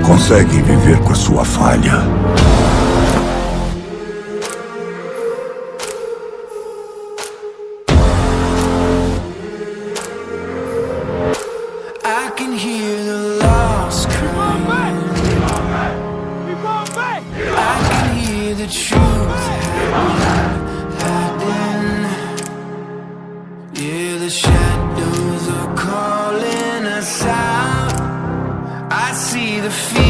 consegue viver com a sua falha. I can hear the lost crying. I can hear the truth hiding. Yeah, the shadows are calling us out. I see the fear.